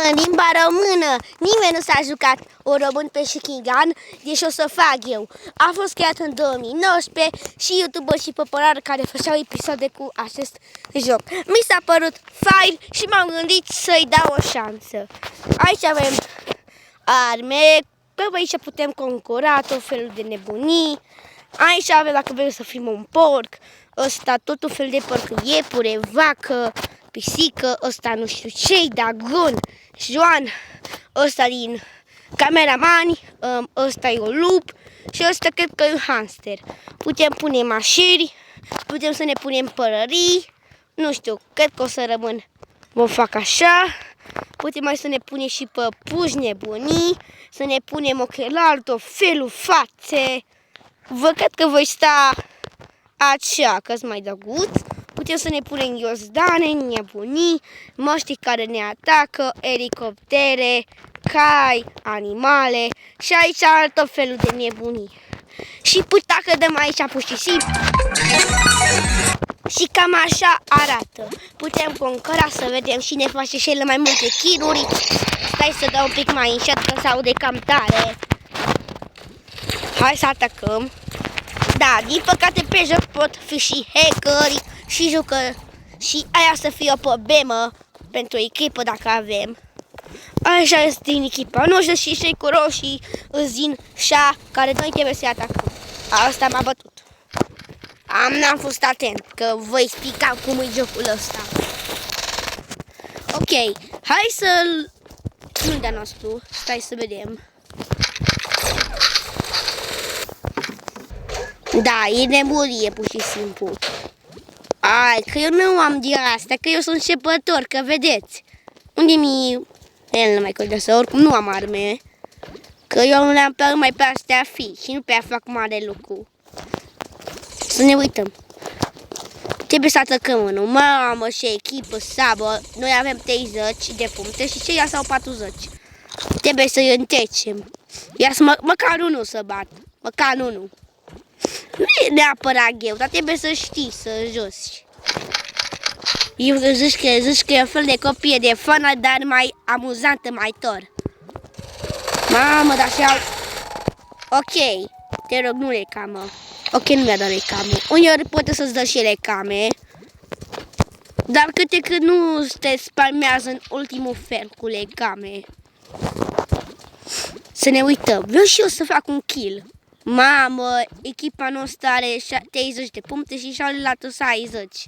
În limba română, nimeni nu s-a jucat o român pe Shikigan, deci o să fac eu. A fost creat în 2019 și youtuber și popular care făceau episoade cu acest joc. Mi s-a părut fain și m-am gândit să-i dau o șansă. Aici avem arme, pe aici putem concura tot felul de nebunii. Aici avem, dacă vrem să fim un porc, ăsta tot un fel de porc, iepure, vacă, pisică, ăsta nu știu ce-i, Dagon, Joan, ăsta din Cameramani, ăsta e un lup și ăsta cred că e un hamster. Putem pune mașini, putem să ne punem părării, nu știu, cred că o să rămân, vom fac așa. Putem mai să ne punem și păpuși nebunii, să ne punem ochelari, tot felul, fațe. Vă cred că voi sta așa, că-s mai drăguț. Putem să ne punem ghiozdane, nebunii, măști care ne atacă, elicoptere, cai, animale și aici tot felul de nebunii. Și dacă dăm aici pur și simplu, și cam așa arată. Putem concura să vedem și ne face cele mai multe kill-uri. Stai să dau un pic mai încet că se aude cam tare. Hai să atacăm. Da, din păcate pe joc pot fi și hackeri și jucători. Și aia să fie o problemă pentru echipă dacă avem. Așa este din echipa noastră și cei cu roșii îți din șa care noi trebuie să-i atacăm. Asta m-a bătut. N-am fost atent, că voi explica cum e jocul ăsta. Ok, hai să-l... Nu-i de-a nostru, stai să vedem. Da, e nebunie, pur și simplu. Ai, că eu nu am din asta, că eu sunt începător, că vedeți. Unde-mi... El nu mai contează, oricum nu am arme. Că eu nu le-am pe mai pe astea fi și nu prea fac mare lucru. Să ne uităm. Trebuie să atacăm unul. Mamă, și echipă, sabă. Noi avem 30 de puncte și ceilalți au 40. Trebuie să-i întrecem. Ia să măcar unul să bat. Măcar unul. Nu e neapărat greu, dar trebuie să știi să joci. Eu zic că e un fel de copie de fană, dar mai amuzantă, mai tor. Mamă, dar și-au... Ok, te rog, nu le camă. Ok, nu mi-a dat recamă. Uneori poate să-ți dă și recame. Dar câte cât nu te spalmează în ultimul fel cu recame. Să ne uităm. Vreau și eu să fac un kill. Mamă, echipa noastră are 30 de puncte și cealaltă 60.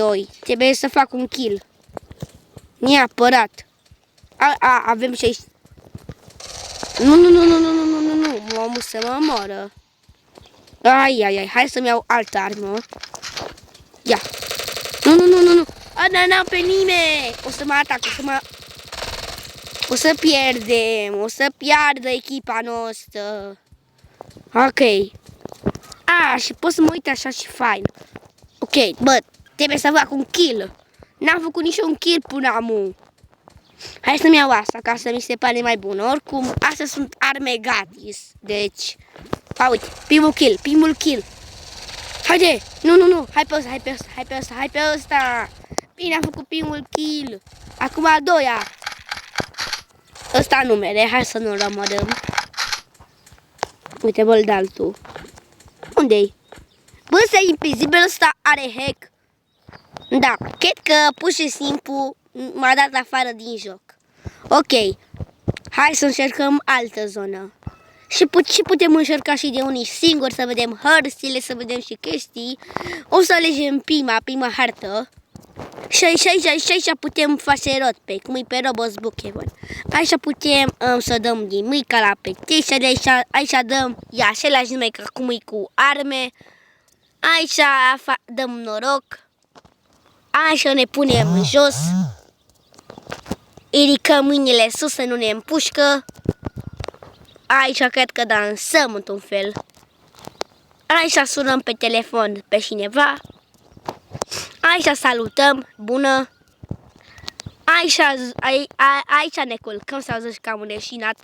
Oi, trebuie să fac un kill. Neapărat. Avem 60. Nu, omul să mă moară. Ai, hai să-mi iau altă armă. Ia. Nu. N-am pe nimeni. O să mă atac, o să pierdem, o să piardă echipa noastră. Ok. Și pot să mă uit așa și fain. Ok, bă, trebuie să fac un kill. N-am făcut niciun kill până acum. Hai să-mi iau asta, ca să mi se pare mai bun. Oricum, astea sunt arme gratis. Deci, uite, primul kill. Haide, nu, hai pe ăsta. Bine, am făcut primul kill. Acum al doilea. Ăsta numere, hai să nu-l rămădăm. Uite, bă-l de altul. Unde-i? Bă, ăsta e invizibil, ăsta are hack. Da, cred că pur și simplu m-a dat afară din joc. Ok, hai să încercăm altă zonă. Și putem încerca și de unii singuri, să vedem hărțile, să vedem și chestii. O să alegem prima hartă. Și aici putem face roleplay, cum e pe Roblox Pokémon. Aici putem să dăm din mica la petiție, aici dăm același nume ca cum e cu arme. Aici dăm noroc. Aici ne punem în jos. Ridicăm mâinile sus să nu ne împușcă. Aici cred că dansăm într-un fel. Aici sunăm pe telefon pe cineva. Aici salutăm, bună. Aici ne culcăm sau zici că am înleșinat.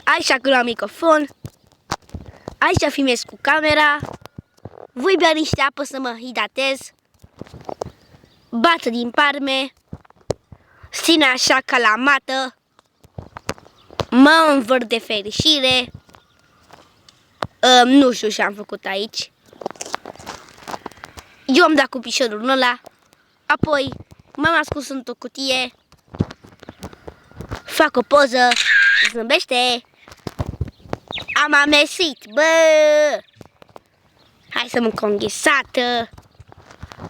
Aici cu la microfon. Aici filmez cu camera. Voi bea niște apă să mă hidratez. Bat din parme. ține așa ca la mată, mă învârt de fericire. Nu știu ce am făcut aici. Eu am dat cu piciorul ăla, apoi m-am ascuns într-o cutie, fac o poză, zâmbește, am amesit, bă! Hai să mâncăm înghețată,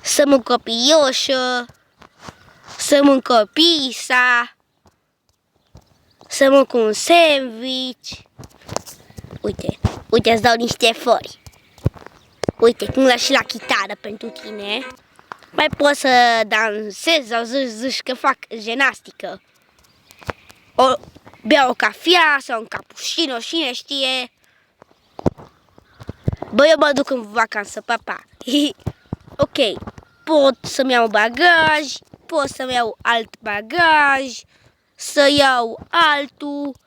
să mâncăm pioșă, să mâncăm pizza, să mâncăm un sandwich. Uite, uite, îți dau niște foi. Uite, cum la și la chitară pentru tine. Mai poți să dansezi sau zici că fac gimnastică. Beau o cafea sau un cappuccino, cine știe. Bă, eu mă duc în vacanță, papa. Ok, pot să-mi iau bagaj, pot să-mi iau alt bagaj, să iau altul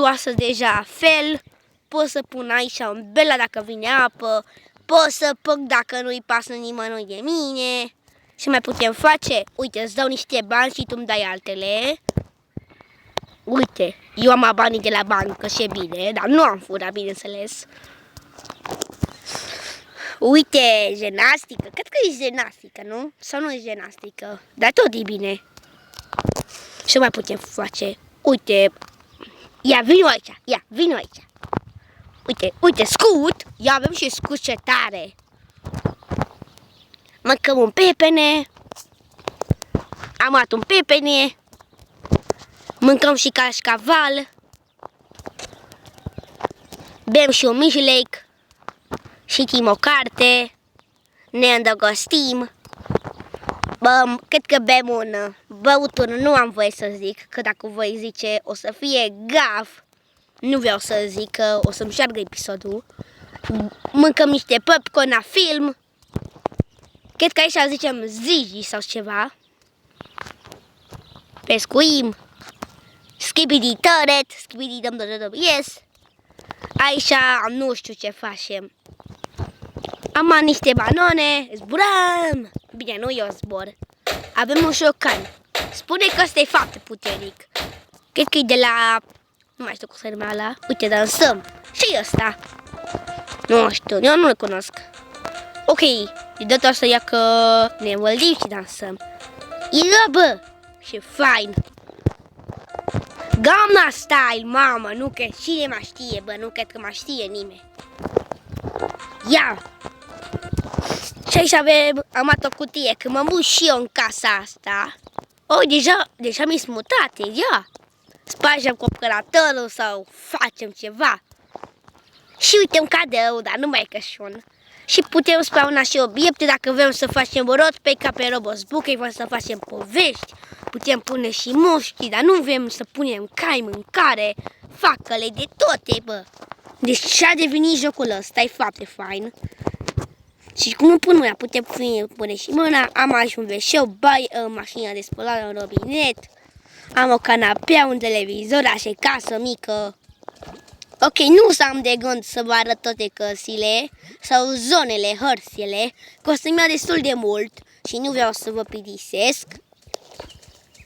astăzi deja fel, pot să pun aici un bela dacă vine apă, pot să păc dacă nu-i pasă nimănui de mine. Ce mai putem face? Uite, îți dau niște bani și tu îmi dai altele. Uite, eu am banii de la bancă și e bine, dar nu am furat, bineînțeles. Uite, gimnastică, cred că e gimnastică, nu? Sau nu e gimnastică, dar tot e bine. Ce mai putem face? Uite, ia, vino aici, ia, vino aici. Uite, uite, scut, ia, avem și scut ce tare. Mâncăm un pepene, am luat un pepene, mâncăm și cașcaval, bem și un mijlec, citim o carte, ne îndrăgostim. Bă, cred că bem un băutur, nu am voie să zic, că dacă voi zice o să fie gaf, nu vreau să zic că o să-mi șargă episodul. Mâncăm niște popcorn la film, cred că aici zicem zigi sau ceva. Pescuim, skibidi turret, skibidi dum, yes. Aici nu știu ce facem. Am niște banane, zburăm. Bine, nu eu zbor. Avem un șocan. Spune că ăsta e foarte puternic. Cred că e de la... Nu mai știu cum se numea ăla. Uite, dansăm. Și ăsta. Nu știu, eu nu-l cunosc. Ok, de data asta ia că ne învăldim și dansăm. Ia, bă! Și fain. Gamma Style, mamă, nu că cine mă știe, bă, nu cred că mă știe nimeni. Ia! Și aici am luat o cutie, că mă mut și eu în casa asta. Oh, deja mi-s mutate, ia! Spargem copcălatorul sau facem ceva. Și uite un cadou, dar nu mai e cășun. Și putem spawna și obiecte dacă vrem să facem roleplay ca pe Roblox Book, vrem să facem povești. Putem pune și moști, dar nu vrem să punem cai, mâncare, facăle, de toate, bă. Deci ce-a devenit jocul ăsta, e foarte fain. Și cum pun mâna, putem pune și mâna, am aici un veșeu, mașina de spălare, un robinet, am o canapea, un televizor, așa, casă mică. Ok, nu am de gând să vă arăt toate căsile sau zonele, hărțile, că o să-mi ia destul de mult și nu vreau să vă plictisesc.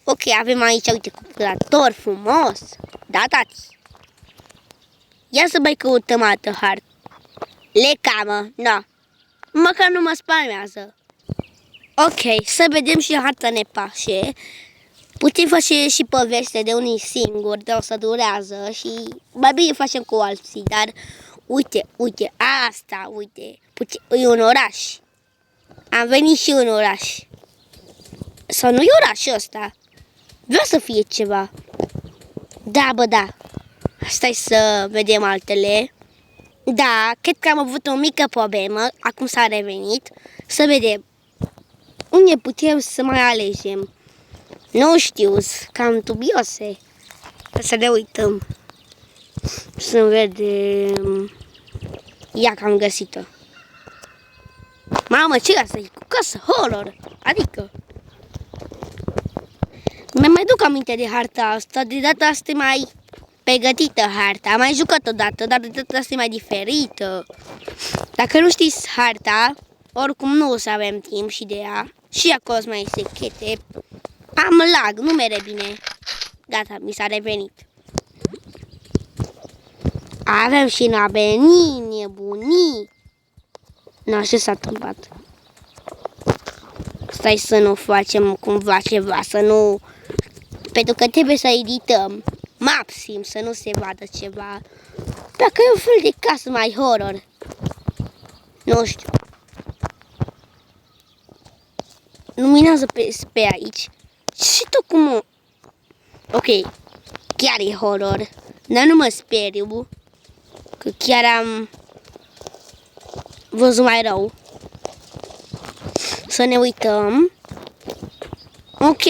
Ok, avem aici, uite, calculator frumos. Da, tati. Ia să mai căutăm altă hartă. Le camă, no. Măcar nu mă spamează. Ok, să vedem și harta ne pașe. Putem face și poveste de unii singuri, de o să durează și mai bine facem cu alții, dar uite, uite, asta, uite, e un oraș. Am venit și în oraș. Sau nu e orașul ăsta? Vreau să fie ceva. Da, bă, da. Stai să vedem altele. Da, cred că am avut o mică problemă, acum s-a revenit. Să vedem. Unde putem să mai alegem? Nu știu, cam dubioase. Să ne uităm. Să vedem. Ia că am găsit-o. Mamă, ce asta e? Cu casă horror. Adică. Mi-mai duc aminte de harta asta. De data asta e mai pregătită harta. Am mai jucat odată, dar de data asta e mai diferită. Dacă nu știți harta, oricum nu o să avem timp și de ea. Și acolo mai secrete. Am lag, nu merge bine. Gata, mi s-a revenit. Avem și nabenii, nebunii. Nu, ce s-a întâmplat? Stai să nu facem cumva ceva, să nu... Pentru că trebuie să edităm maxim, să nu se vadă ceva. Dacă e un fel de casă mai horror. Nu știu. Luminează pe aici. Și tot cum... Ok, chiar e horror. Dar nu mă speriu. Că chiar am văzut mai rău. Să ne uităm. Ok,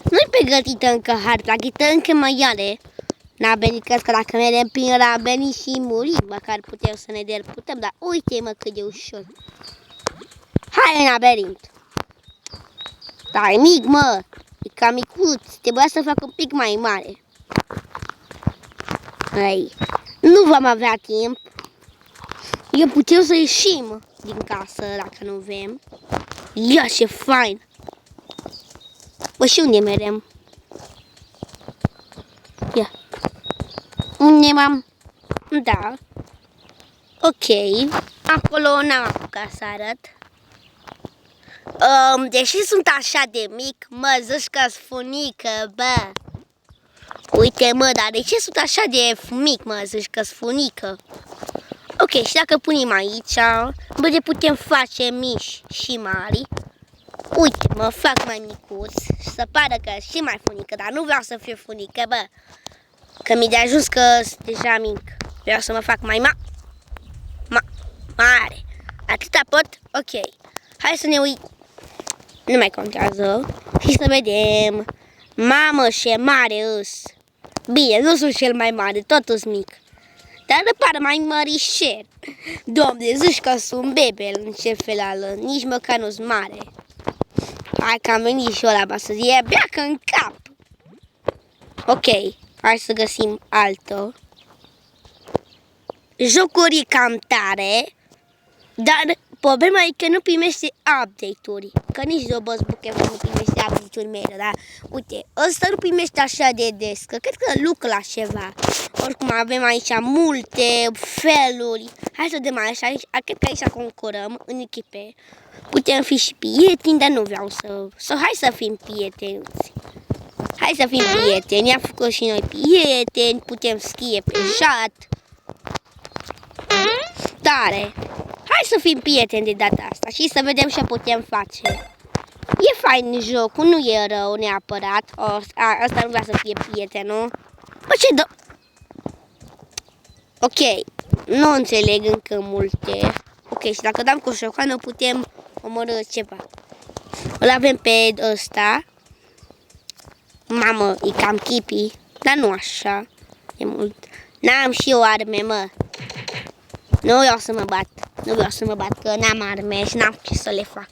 nu-i pregătită încă harta, ghită încă mai are. Nabenii, cred că dacă mergem prin Nabenii și murim, măcar putem să ne derputăm, dar uite-mă cât de ușor. Hai, Nabelint! Dar e mic, mă! E cam micuț, trebuia să fac un pic mai mare. Ei, nu vom avea timp. Eu putem să ieșim din casă dacă nu vrem. Ia, ce fain! Bă, și unde merem? Ia. Unde m-am? Da. Ok. Acolo n-am apucat să arăt. Deși sunt așa de mic, mă zici că-s funică, bă. Uite, mă, dar de ce sunt așa de mic, mă zici că-s funică? Ok, și dacă punem aici, bă, de putem face mici și mari. Uite, mă fac mai micuț și să pară că și mai funică, dar nu vreau să fiu funică, bă. Că mi-e de ajuns că sunt deja mic. Vreau să mă fac mai mare. Atâta pot? Ok. Hai să ne uităm. Nu mai contează. Și să vedem. Mamă, ce mare îs. Bine, nu sunt cel mai mare, tot îs mic. Dar repar mai mărișer. Doamne, zici că sunt bebel în ce fel ală. Nici măcar nu-s mare. Hai că am venit și ăla, să zic, e beacă în cap. Ok, hai să găsim altă. Jocuri cam tare, dar problema e că nu primește update-uri. Că nici Roblox Pokémon nu primește update-uri mele, dar uite, ăsta nu primește așa de des, că cred că lucră la ceva. Oricum avem aici multe feluri. Hai să vedem așa, cred că aici concurăm în echipe. Putem fi și prieteni, dar nu vreau să... Hai să fim prieteni. Hai să fim prieteni, am făcut și noi prieteni, putem scrie pe chat. Tare! Hai să fim prieteni de data asta și să vedem ce putem face. E fain jocul, nu e rău neapărat. Asta nu vrea să fie prietenul. Bă, ce dă... Ok, nu înțeleg încă multe. Ok, și dacă dăm cu șocană putem omorâ ceva. Îl avem pe ăsta. Mamă, e cam chipi, dar nu așa. E mult. N-am și eu arme, mă. Nu vreau să mă bat. Nu vreau să mă bat, că n-am arme și n-am ce să le fac.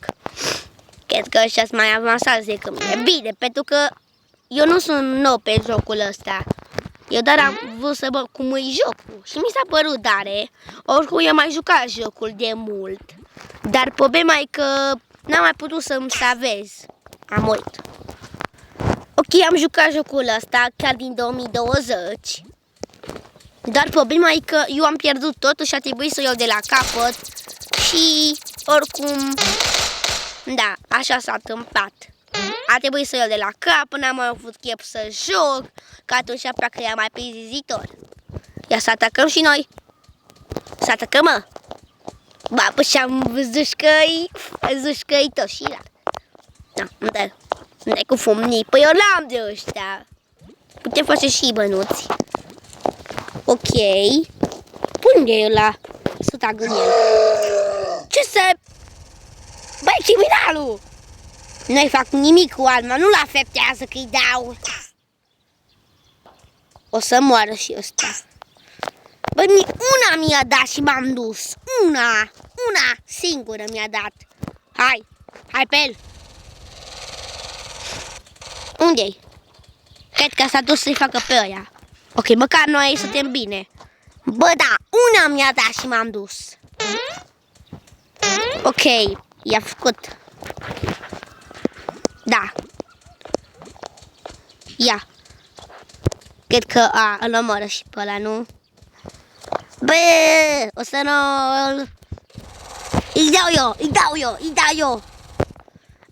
Cred că ăștia-s mai avansați decât mine. Bine, pentru că eu nu sunt nou pe jocul ăsta. Eu doar am vrut să văd cum e jocul. Și mi s-a părut tare. Oricum eu mai jucat jocul de mult. Dar problema e că n-am mai putut să-mi savez. Am uit. Ok, am jucat jocul ăsta chiar din 2020. Dar problema e că eu am pierdut totul și a trebuit să iau de la capăt. Și oricum, da, așa s-a întâmplat. A trebuit să iau de la cap, n-am mai avut chef să joc, că atunci parcă era mai prizzitor. Ia să atacăm și noi. Să atacăm, mă. Ba, păi și-am zușcăi tot și la. Da, nu dai cu fumnii. Păi eu l-am de ăștia. Putem face și bănuți. Ok. Unde e ăla? Să tag în el. Ce să... Băi, criminalul! Nu-i fac nimic cu arma, nu-l afectează că-i dau. O să moară și ăsta. Bă, una mi-a dat și m-am dus. Una singură mi-a dat. Hai pe el. Unde-i? Cred că s-a dus să-i facă pe ăia. Ok, măcar noi suntem bine. Bă, da, una mi-a dat și m-am dus. Ok, i-a făcut. Da. Ia. Cred că îl omoră și pe ăla, nu? Bă, o să nu... Îi dau eu.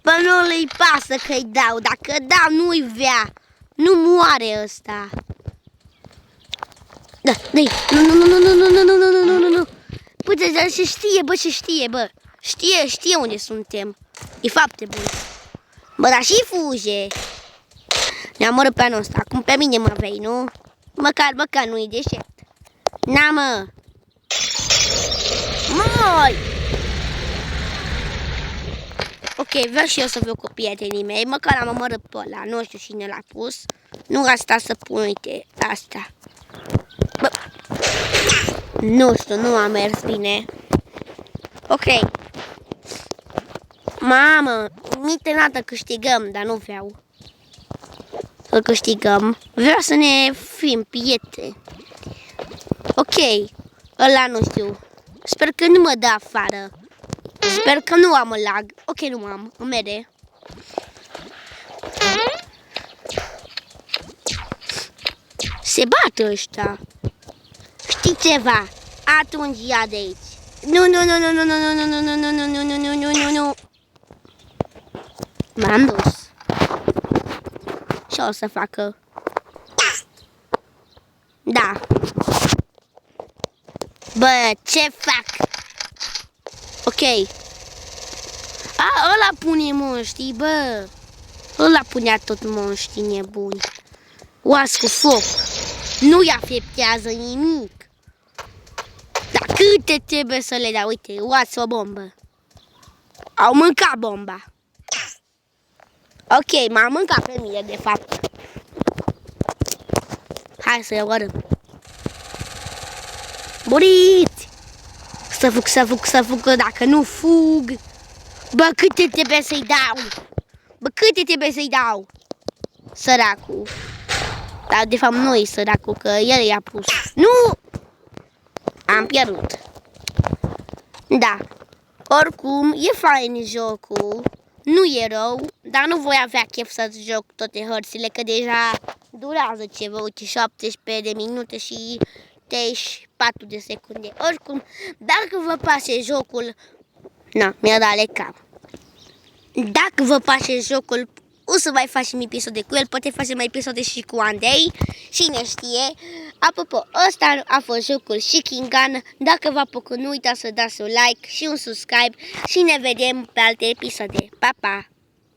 Bă, nu îi pasă că îi dau. Dacă dau, nu-i vrea. Nu moare ăsta. Da, dă-i. Nu. Bă, se știe, bă. Știe unde suntem. E foarte bun. Bă, dar și fuge. Ne-am omorât pe anul ăsta. Acum pe mine mă vei, nu? Măcar nu-i deșert. Na, mă. Moi! Ok, vreau și eu să fiu cu prietenii mei. Măcar am omorât pe ăla. Nu știu cine l-a pus. Nu asta să pun, uite, asta. Bă. Nu știu, nu a mers bine. Ok. Mamă, niciodată câștigăm, dar nu vreau să câștigăm. Vreau să ne fim prieteni. Ok, ăla nu știu. Sper că nu mă dă afară. Sper că nu am lag. Ok, nu am, îmi merge. Se bat ăștia. Știi ceva? Atunci ia de aici. Nu. M-am dus. Ce o să facă? Da. Bă, ce fac? Ok. Ăla pune monștii, bă. Ăla punea tot monștii nebuni. Oas cu foc. Nu-i afectează nimic. Dar câte trebuie să le dau? Uite, oas o bombă. Au mâncat bomba. Ok, m-am mâncat pe mine, de fapt. Hai să-i oarăm. Muriți! Să fug, dacă nu fug. Bă, câte trebuie să-i dau? Săracul. Dar de fapt nu e săracul, că el i-a pus. Nu! Am pierdut. Da. Oricum, e fain jocul. Nu e rău, dar nu voi avea chef să joc toate hărțile, că deja durează ceva, uite, 17 de minute și 34 de secunde. Oricum, dacă vă place jocul... Na, mi-a dat lecam. Dacă vă place jocul, o să mai facem episoade cu el, poate facem mai episoade și cu Andrei, cine știe. Apropo, ăsta a fost jocul Chicken. Dacă v-a plăcut, nu uitați să dați un like și un subscribe și ne vedem pe alte episoade. Pa, pa!